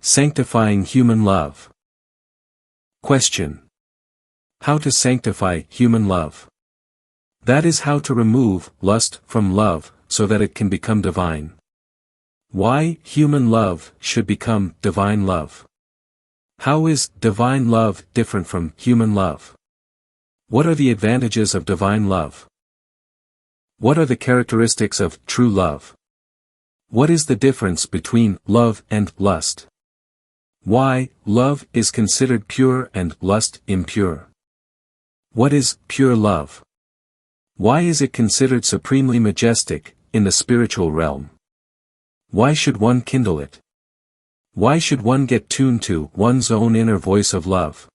Sanctifying human love. Question. How to sanctify human love? That is how to remove lust from love, so that it can become divine. Why human love should become divine love? How is divine love different from human love? What are the advantages of divine love? What are the characteristics of true love? What is the difference between love and lust? Why love is considered pure and lust impure? What is pure love? Why is it considered supremely majestic in the spiritual realm? Why should one kindle it? Why should one get tuned to one's own inner voice of love?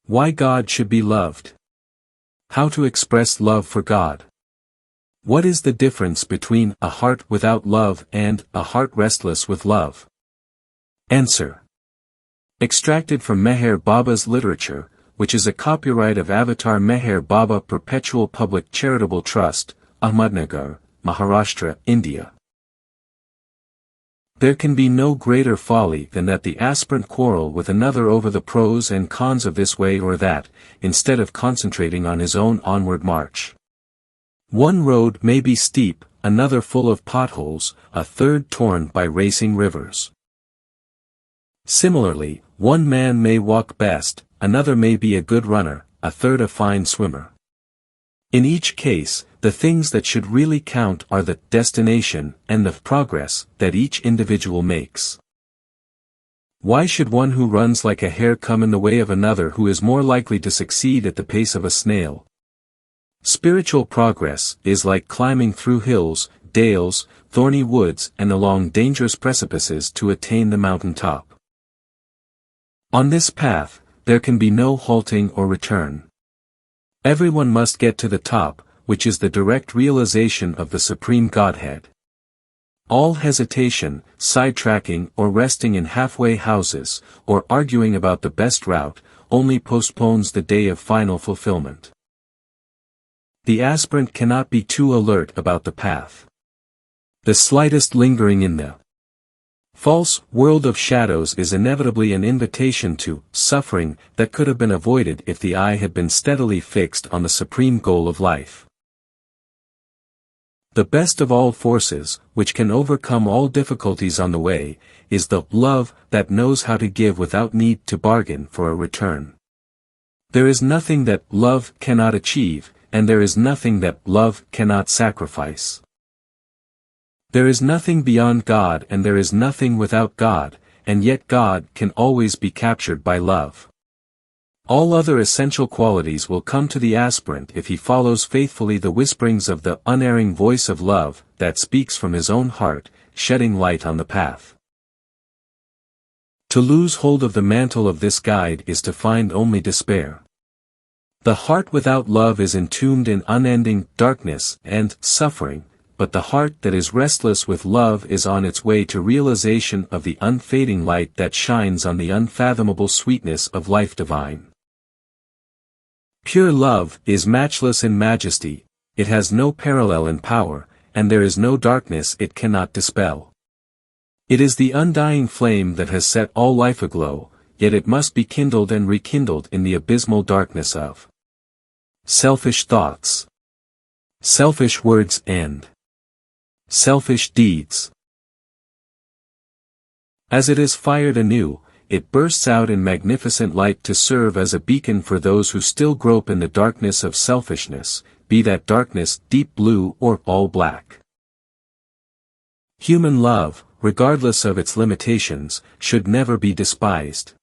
Why God should be loved? How to express love for God? What is the difference between a heart without love and a heart restless with love? Answer. Extracted from Meher Baba's literature, which is a copyright of Avatar Meher Baba Perpetual Public Charitable Trust, Ahmednagar, Maharashtra, India. There can be no greater folly than that the aspirant quarrel with another over the pros and cons of this way or that, instead of concentrating on his own onward march. One road may be steep, another full of potholes, a third torn by racing rivers. Similarly, one man may walk best, another may be a good runner, a third a fine swimmer. In each case, the things that should really count are the destination and the progress that each individual makes. Why should one who runs like a hare come in the way of another who is more likely to succeed at the pace of a snail? Spiritual progress is like climbing through hills, dales, thorny woods and along dangerous precipices to attain the mountain top. On this path, there can be no halting or return. Everyone must get to the top, which is the direct realization of the Supreme Godhead. All hesitation, sidetracking or resting in halfway houses, or arguing about the best route, only postpones the day of final fulfillment. The aspirant cannot be too alert about the path. The slightest lingering in the false world of shadows is inevitably an invitation to suffering that could have been avoided if the eye had been steadily fixed on the supreme goal of life. The best of all forces, which can overcome all difficulties on the way, is the love that knows how to give without need to bargain for a return. There is nothing that love cannot achieve, and there is nothing that love cannot sacrifice. There is nothing beyond God and there is nothing without God, and yet God can always be captured by love. All other essential qualities will come to the aspirant if he follows faithfully the whisperings of the unerring voice of love that speaks from his own heart, shedding light on the path. To lose hold of the mantle of this guide is to find only despair. The heart without love is entombed in unending darkness and suffering, but the heart that is restless with love is on its way to realization of the unfading light that shines on the unfathomable sweetness of life divine. Pure love is matchless in majesty, it has no parallel in power, and there is no darkness it cannot dispel. It is the undying flame that has set all life aglow, yet it must be kindled and rekindled in the abysmal darkness of selfish thoughts, selfish words and selfish deeds. As it is fired anew, it bursts out in magnificent light to serve as a beacon for those who still grope in the darkness of selfishness, be that darkness deep blue or all black. Human love, regardless of its limitations, should never be despised.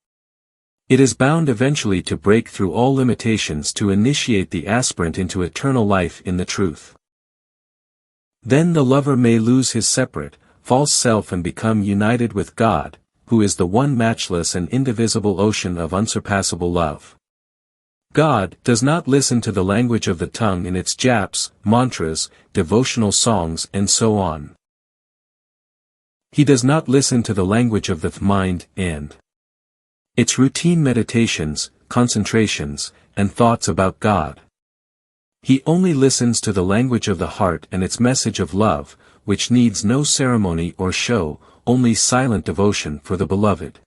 It is bound eventually to break through all limitations to initiate the aspirant into eternal life in the truth. Then the lover may lose his separate, false self and become united with God, who is the one matchless and indivisible ocean of unsurpassable love. God does not listen to the language of the tongue in its japs, mantras, devotional songs and so on. He does not listen to the language of the mind and its routine meditations, concentrations, and thoughts about God. He only listens to the language of the heart and its message of love, which needs no ceremony or show, only silent devotion for the beloved.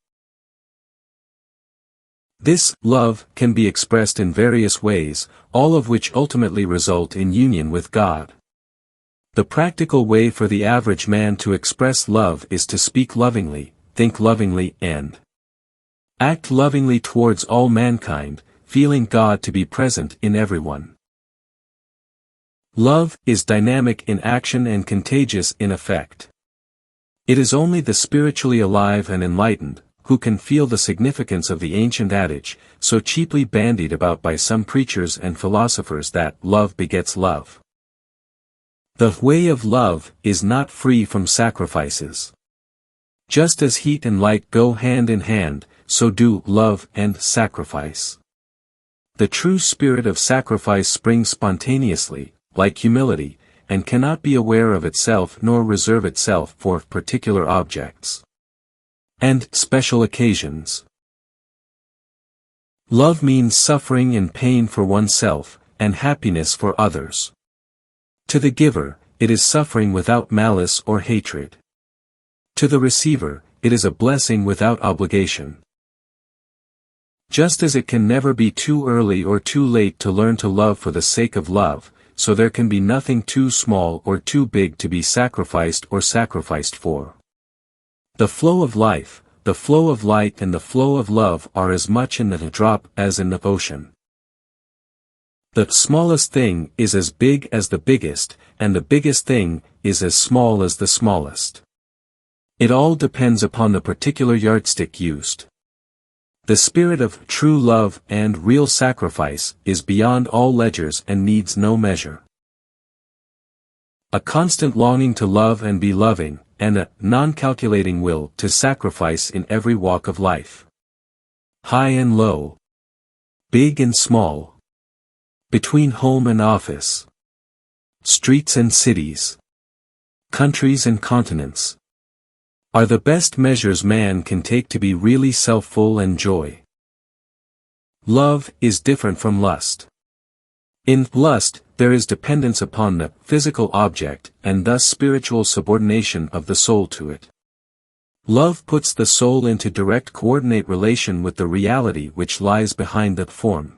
This love can be expressed in various ways, all of which ultimately result in union with God. The practical way for the average man to express love is to speak lovingly, think lovingly, and act lovingly towards all mankind, feeling God to be present in everyone. Love is dynamic in action and contagious in effect. It is only the spiritually alive and enlightened who can feel the significance of the ancient adage, so cheaply bandied about by some preachers and philosophers, that love begets love. The way of love is not free from sacrifices. Just as heat and light go hand in hand, so do love and sacrifice. The true spirit of sacrifice springs spontaneously, like humility, and cannot be aware of itself nor reserve itself for particular objects and special occasions. Love means suffering and pain for oneself, and happiness for others. To the giver, it is suffering without malice or hatred. To the receiver, it is a blessing without obligation. Just as it can never be too early or too late to learn to love for the sake of love, so there can be nothing too small or too big to be sacrificed or sacrificed for. The flow of life, the flow of light and the flow of love are as much in the drop as in the ocean. The smallest thing is as big as the biggest, and the biggest thing is as small as the smallest. It all depends upon the particular yardstick used. The spirit of true love and real sacrifice is beyond all ledgers and needs no measure. A constant longing to love and be loving, and a non-calculating will to sacrifice in every walk of life. High and low. Big and small. Between home and office. Streets and cities. Countries and continents. Are the best measures man can take to be really self-full and joy. Love is different from lust. In lust, there is dependence upon the physical object and thus spiritual subordination of the soul to it. Love puts the soul into direct coordinate relation with the reality which lies behind that form.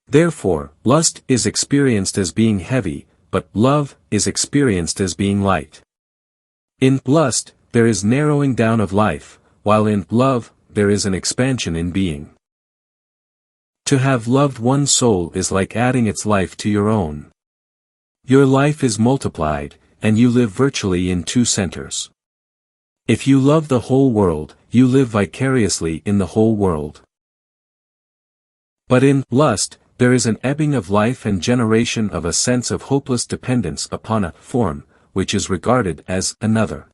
Therefore, lust is experienced as being heavy, but love is experienced as being light. In lust, there is narrowing down of life, while in love, there is an expansion in being. To have loved one soul is like adding its life to your own. Your life is multiplied, and you live virtually in two centers. If you love the whole world, you live vicariously in the whole world. But in lust, there is an ebbing of life and generation of a sense of hopeless dependence upon a form, which is regarded as another.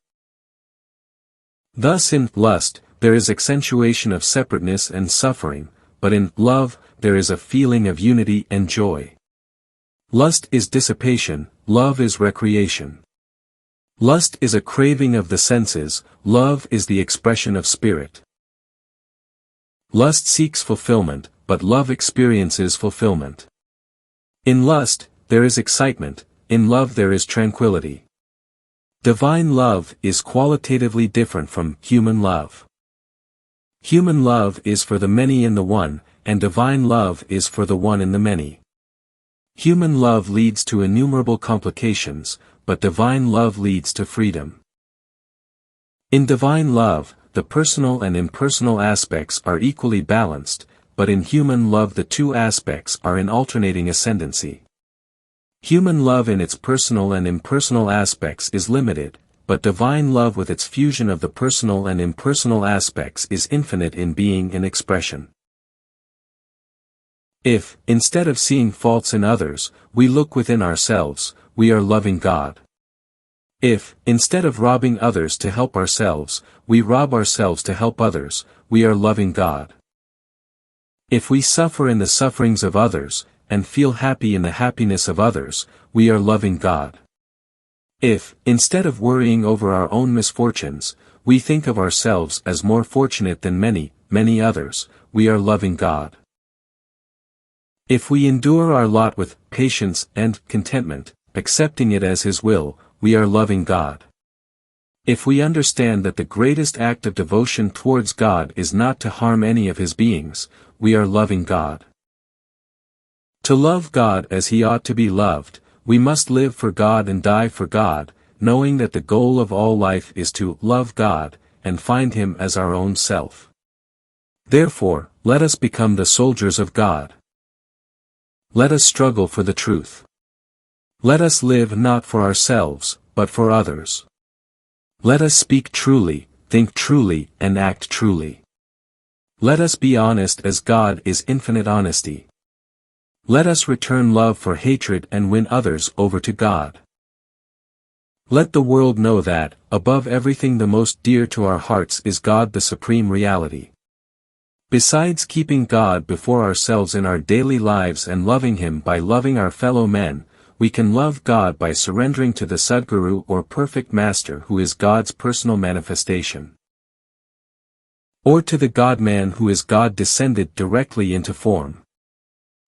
Thus in lust, there is accentuation of separateness and suffering, but in love, there is a feeling of unity and joy. Lust is dissipation, love is recreation. Lust is a craving of the senses, love is the expression of spirit. Lust seeks fulfillment, but love experiences fulfillment. In lust, there is excitement, in love there is tranquility. Divine love is qualitatively different from human love. Human love is for the many in the one, and divine love is for the one in the many. Human love leads to innumerable complications, but divine love leads to freedom. In divine love, the personal and impersonal aspects are equally balanced, but in human love the two aspects are in alternating ascendancy. Human love in its personal and impersonal aspects is limited, but divine love with its fusion of the personal and impersonal aspects is infinite in being and expression. If, instead of seeing faults in others, we look within ourselves, we are loving God. If, instead of robbing others to help ourselves, we rob ourselves to help others, we are loving God. If we suffer in the sufferings of others, and feel happy in the happiness of others, we are loving God. If, instead of worrying over our own misfortunes, we think of ourselves as more fortunate than many, many others, we are loving God. If we endure our lot with patience and contentment, accepting it as His will, we are loving God. If we understand that the greatest act of devotion towards God is not to harm any of His beings, we are loving God. To love God as He ought to be loved, we must live for God and die for God, knowing that the goal of all life is to love God, and find Him as our own self. Therefore, let us become the soldiers of God. Let us struggle for the truth. Let us live not for ourselves, but for others. Let us speak truly, think truly, and act truly. Let us be honest as God is infinite honesty. Let us return love for hatred and win others over to God. Let the world know that, above everything the most dear to our hearts is God the supreme reality. Besides keeping God before ourselves in our daily lives and loving Him by loving our fellow men, we can love God by surrendering to the Sadguru or perfect Master who is God's personal manifestation. Or to the God-man who is God descended directly into form.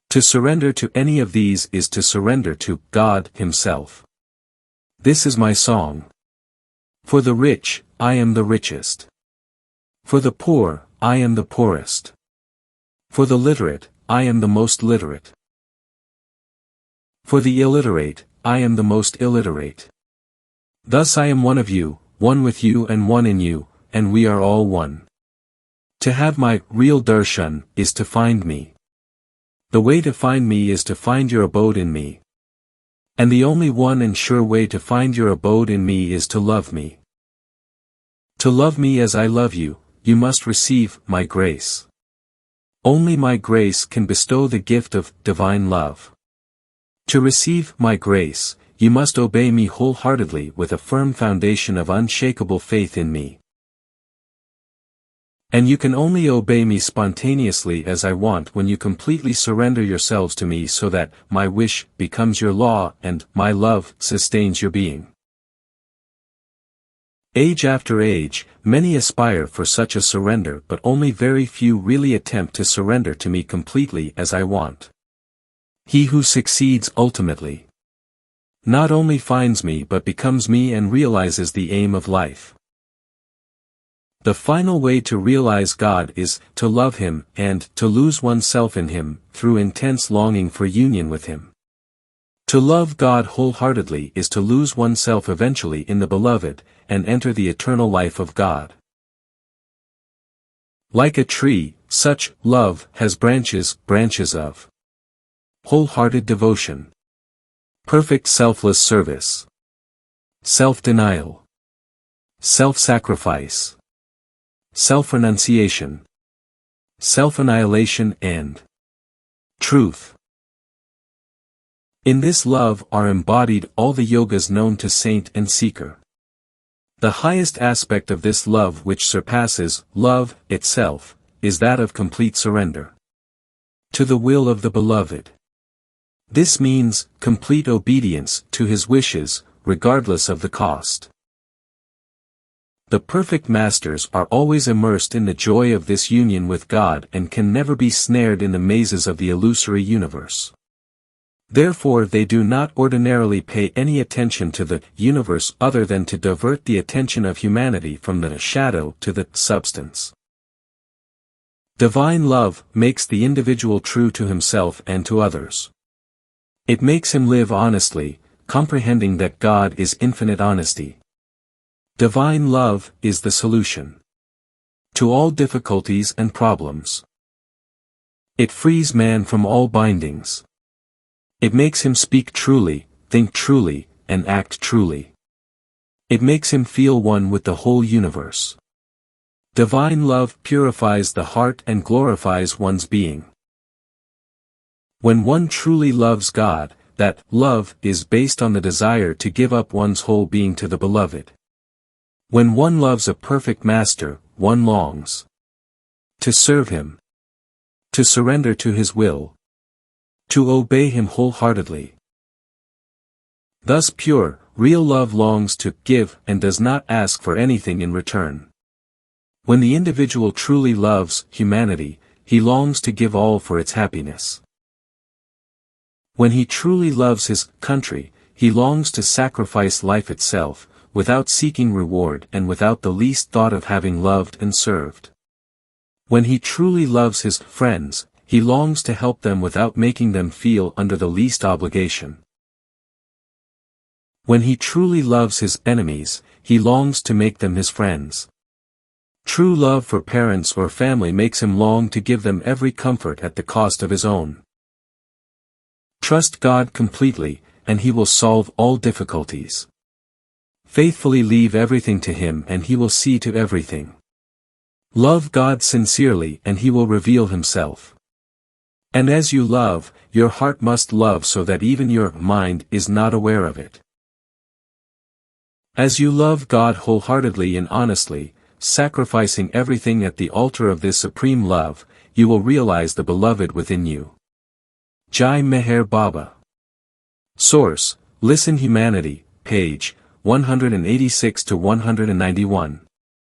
To surrender to any of these is to surrender to God Himself. This is my song. For the rich, I am the richest. For the poor, I am the poorest. For the literate, I am the most literate. For the illiterate, I am the most illiterate. Thus I am one of you, one with you and one in you, and we are all one. To have my real darshan is to find me. The way to find me is to find your abode in me. And the only one and sure way to find your abode in me is to love me. To love me as I love you, you must receive my grace. Only my grace can bestow the gift of divine love. To receive my grace, you must obey me wholeheartedly with a firm foundation of unshakable faith in me. And you can only obey me spontaneously as I want when you completely surrender yourselves to me so that my wish becomes your law and my love sustains your being. Age after age, many aspire for such a surrender, but only very few really attempt to surrender to me completely as I want. He who succeeds ultimately not only finds me but becomes me and realizes the aim of life. The final way to realize God is to love Him and to lose oneself in Him through intense longing for union with Him. To love God wholeheartedly is to lose oneself eventually in the Beloved and enter the eternal life of God. Like a tree, such love has branches of wholehearted devotion, perfect selfless service, self-denial, self-sacrifice, self-renunciation, self-annihilation and truth. In this love are embodied all the yogas known to saint and seeker. The highest aspect of this love which surpasses love itself, is that of complete surrender to the will of the Beloved. This means complete obedience to His wishes, regardless of the cost. The perfect masters are always immersed in the joy of this union with God and can never be snared in the mazes of the illusory universe. Therefore they do not ordinarily pay any attention to the universe other than to divert the attention of humanity from the shadow to the substance. Divine love makes the individual true to himself and to others. It makes him live honestly, comprehending that God is infinite honesty. Divine love is the solution to all difficulties and problems. It frees man from all bindings. It makes him speak truly, think truly, and act truly. It makes him feel one with the whole universe. Divine love purifies the heart and glorifies one's being. When one truly loves God, that love is based on the desire to give up one's whole being to the Beloved. When one loves a perfect Master, one longs to serve Him, to surrender to His will, to obey Him wholeheartedly. Thus pure, real love longs to give and does not ask for anything in return. When the individual truly loves humanity, he longs to give all for its happiness. When he truly loves his country, he longs to sacrifice life itself, without seeking reward and without the least thought of having loved and served. When he truly loves his friends, he longs to help them without making them feel under the least obligation. When he truly loves his enemies, he longs to make them his friends. True love for parents or family makes him long to give them every comfort at the cost of his own. Trust God completely, and he will solve all difficulties. Faithfully leave everything to him and he will see to everything. Love God sincerely and he will reveal himself. And as you love, your heart must love so that even your mind is not aware of it. As you love God wholeheartedly and honestly, sacrificing everything at the altar of this supreme love, you will realize the beloved within you. Jai Meher Baba. Source: Listen Humanity, page 186 to 191.